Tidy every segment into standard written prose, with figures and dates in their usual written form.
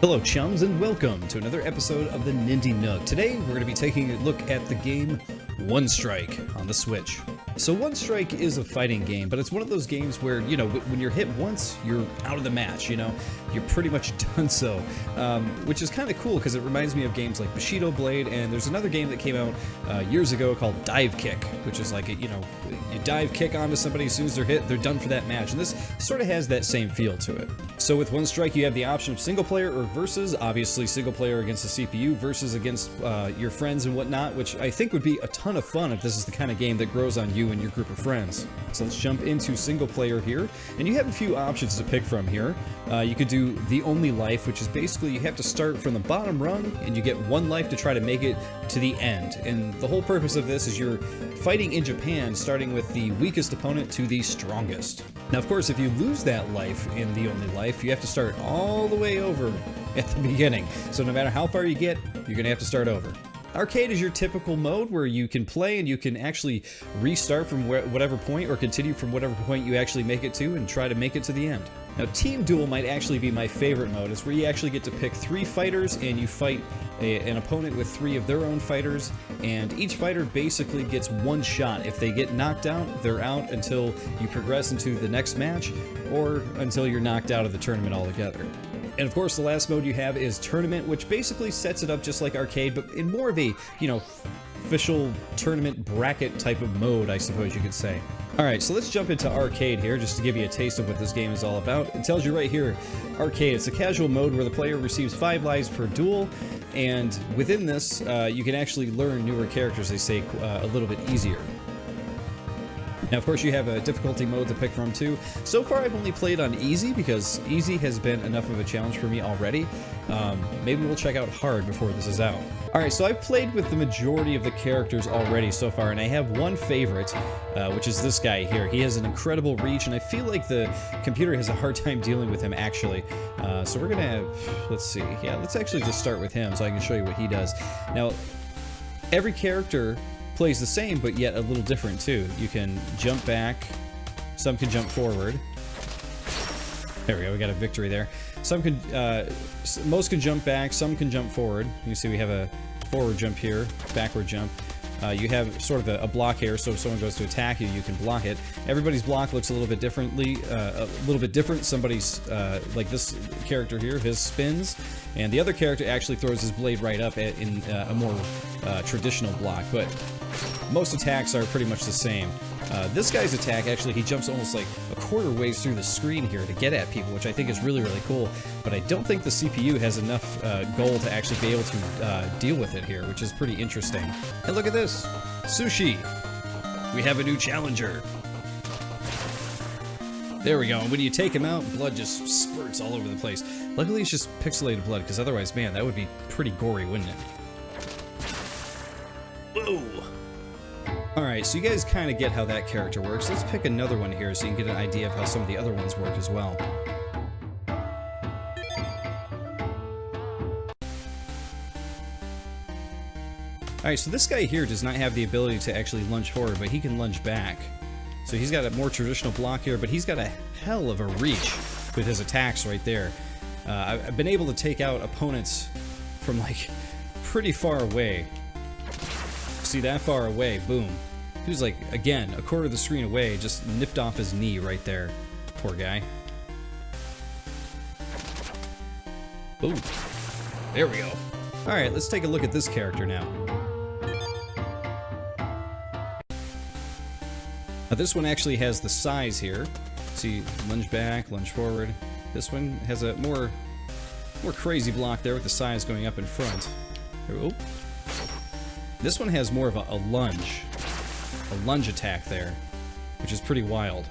Hello chums and welcome to another episode of the Nindie Nook. Today we're going to be taking a look at the game One Strike on the Switch. So One Strike is a fighting game, but it's one of those games where, you know, when you're hit once, you're out of the match, you know? You're pretty much done so, which is kind of cool because it reminds me of games like Bushido Blade, and there's another game that came out years ago called Dive Kick, which is like, you know, you dive kick onto somebody, as soon as they're hit, they're done for that match, and this sort of has that same feel to it. So with One Strike, you have the option of single player or versus, obviously single player against the CPU, versus against your friends and whatnot, which I think would be a ton of fun if this is the kind of game that grows on you and your group of friends. So let's jump into single player here, and you have a few options to pick from here. You could do the only life, which is basically you have to start from the bottom rung, and you get one life to try to make it to the end. And the whole purpose of this is you're fighting in Japan, starting with the weakest opponent to the strongest. Now, of course, if you lose that life in the only life, you have to start all the way over at the beginning. So no matter how far you get, you're going to have to start over. Arcade is your typical mode where you can play and you can actually restart from whatever point or continue from whatever point you actually make it to and try to make it to the end. Now, Team Duel might actually be my favorite mode. It's where you actually get to pick 3 fighters and you fight an opponent with 3 of their own fighters, and each fighter basically gets one shot. If they get knocked out, they're out until you progress into the next match or until you're knocked out of the tournament altogether. And of course, the last mode you have is Tournament, which basically sets it up just like Arcade, but in more of a, you know, official tournament bracket type of mode, I suppose you could say. Alright, so let's jump into Arcade here, just to give you a taste of what this game is all about. It tells you right here, Arcade, it's a casual mode where the player receives 5 lives per duel, and within this, you can actually learn newer characters, they say, a little bit easier. Now, of course, you have a difficulty mode to pick from, too. So far, I've only played on Easy, because Easy has been enough of a challenge for me already. Maybe we'll check out Hard before this is out. Alright, so I've played with the majority of the characters already so far, and I have one favorite, which is this guy here. He has an incredible reach, and I feel like the computer has a hard time dealing with him, actually. So we're gonna, let's see, yeah, let's actually just start with him so I can show you what he does. Now, every character plays the same, but yet a little different too. You can jump back, some can jump forward. There we go, we got a victory there. Some can, most can jump back, some can jump forward. You can see we have a forward jump here, backward jump. You have sort of a block here, so if someone goes to attack you, you can block it. Everybody's block looks a little bit differently, a little bit different. Somebody's, like this character here, his spins, and the other character actually throws his blade right up in a more traditional block, but most attacks are pretty much the same. This guy's attack, actually, he jumps almost like a quarter ways through the screen here to get at people, which I think is really, really cool. But I don't think the CPU has enough gold to actually be able to deal with it here, which is pretty interesting. And look at this! Sushi! We have a new challenger! There we go, and when you take him out, blood just spurts all over the place. Luckily it's just pixelated blood, because otherwise, man, that would be pretty gory, wouldn't it? Whoa! Alright, so you guys kind of get how that character works. Let's pick another one here so you can get an idea of how some of the other ones work as well. Alright, so this guy here does not have the ability to actually lunge forward, but he can lunge back. So he's got a more traditional block here, but he's got a hell of a reach with his attacks right there. I've been able to take out opponents from, like, pretty far away. See, that far away, boom. He was like, again, a quarter of the screen away, just nipped off his knee right there. Poor guy. Ooh. There we go. Alright, let's take a look at this character now. Now this one actually has the size here. See, lunge back, lunge forward. This one has a more crazy block there with the size going up in front. Oh. This one has more of a lunge attack there, which is pretty wild.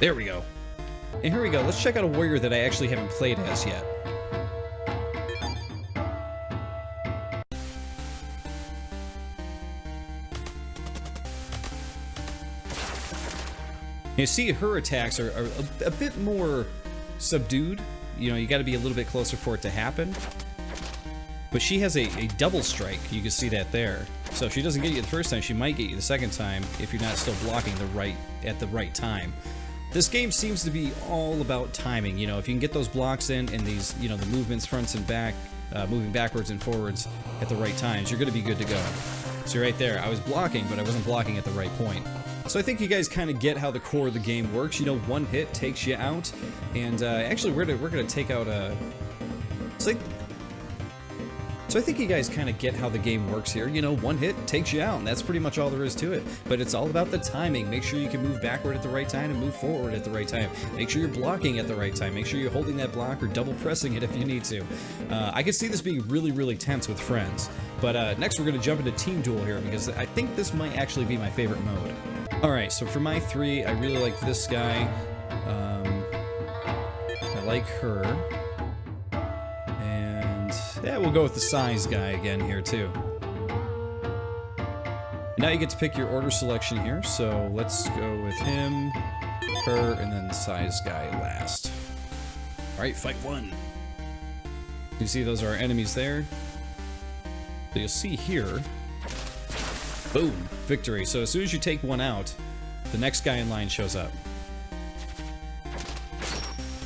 There we go. And here we go, let's check out a warrior that I actually haven't played as yet. You see her attacks are a bit more subdued. You know, you got to be a little bit closer for it to happen. But she has a double strike. You can see that there. So if she doesn't get you the first time, she might get you the second time if you're not still blocking at the right time. This game seems to be all about timing. You know, if you can get those blocks in and these, you know, the movements fronts and back, moving backwards and forwards at the right times, you're going to be good to go. So right there, I was blocking, but I wasn't blocking at the right point. So I think you guys kind of get how the core of the game works. You know, one hit takes you out, and actually we're gonna take out a. So I think you guys kind of get how the game works here. You know, one hit takes you out, and that's pretty much all there is to it. But it's all about the timing. Make sure you can move backward at the right time and move forward at the right time. Make sure you're blocking at the right time. Make sure you're holding that block or double pressing it if you need to. I could see this being really, really tense with friends. But next we're going to jump into Team Duel here, because I think this might actually be my favorite mode. Alright, so for my 3, I really like this guy. I like her. Yeah, we'll go with the size guy again here, too. Now you get to pick your order selection here, so let's go with him, her, and then the size guy last. Alright, fight 1. You see those are our enemies there. So you'll see here, boom, victory. So as soon as you take one out, the next guy in line shows up.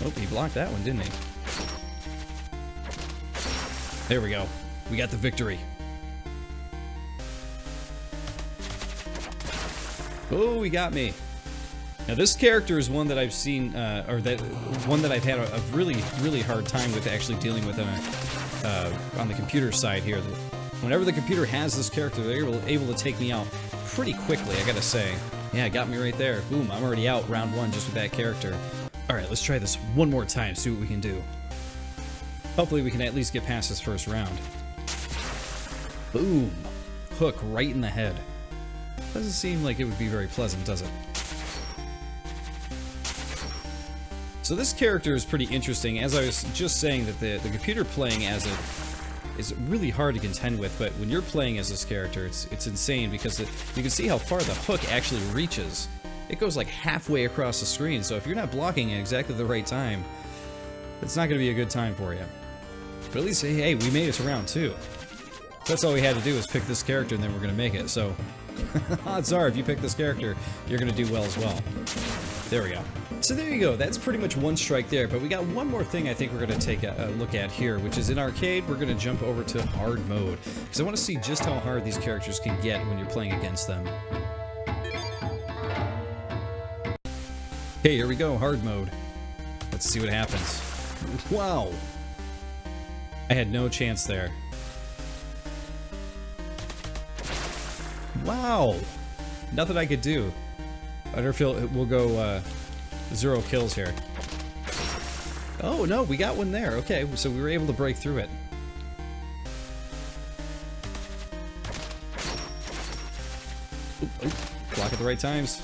Oh, he blocked that one, didn't he? There we go. We got the victory. Oh, he got me. Now this character is one that I've seen, one that I've had a really, really hard time with actually dealing with on the computer side here. Whenever the computer has this character, they're able to take me out pretty quickly, I gotta say. Yeah, it got me right there. Boom, I'm already out round 1 just with that character. Alright, let's try this one more time, see what we can do. Hopefully we can at least get past this first round. Boom! Hook right in the head. Doesn't seem like it would be very pleasant, does it? So this character is pretty interesting. As I was just saying, that the computer playing as it is really hard to contend with, but when you're playing as this character, it's insane, because you can see how far the hook actually reaches. It goes like halfway across the screen, so if you're not blocking at exactly the right time, it's not going to be a good time for you. But at least, hey, we made it to round 2. That's all we had to do, is pick this character, and then we're going to make it. So, odds are, if you pick this character, you're going to do well as well. There we go. So there you go. That's pretty much one strike there. But we got one more thing I think we're going to take a look at here, which is in arcade, we're going to jump over to hard mode, because I want to see just how hard these characters can get when you're playing against them. Okay, here we go, hard mode. Let's see what happens. Wow! I had no chance there. Wow! Nothing I could do. I don't feel we'll go 0 kills here. Oh no, we got one there. Okay, so we were able to break through it. Oop, oop. Block at the right times.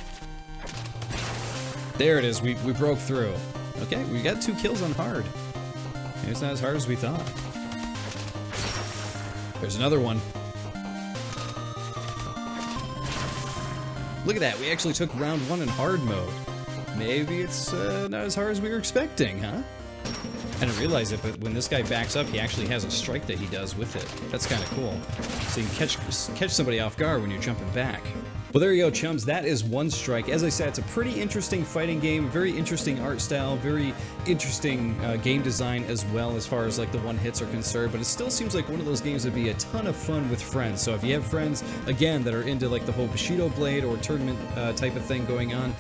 There it is. We broke through. Okay, we got 2 kills on hard. Maybe it's not as hard as we thought. There's another one. Look at that, we actually took round 1 in hard mode. Maybe it's not as hard as we were expecting, huh? I didn't realize it, but when this guy backs up, he actually has a strike that he does with it. That's kind of cool. So you can catch somebody off guard when you're jumping back. Well, there you go, chums. That is One Strike. As I said, it's a pretty interesting fighting game, very interesting art style, very interesting game design as well, as far as like the one hits are concerned, but it still seems like one of those games would be a ton of fun with friends. So if you have friends, again, that are into like the whole Bushido Blade or tournament type of thing going on,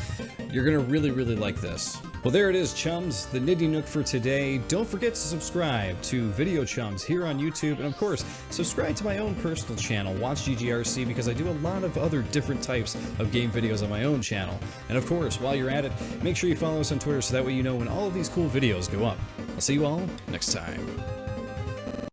you're gonna really, really like this. Well, there it is, chums, the Nindie Nook for today. Don't forget to subscribe to Video Chums here on YouTube, and of course, subscribe to my own personal channel, Watch GGRC, because I do a lot of other different types of game videos on my own channel. And of course, while you're at it, make sure you follow us on Twitter so that way you know when all of these cool videos go up. I'll see you all next time.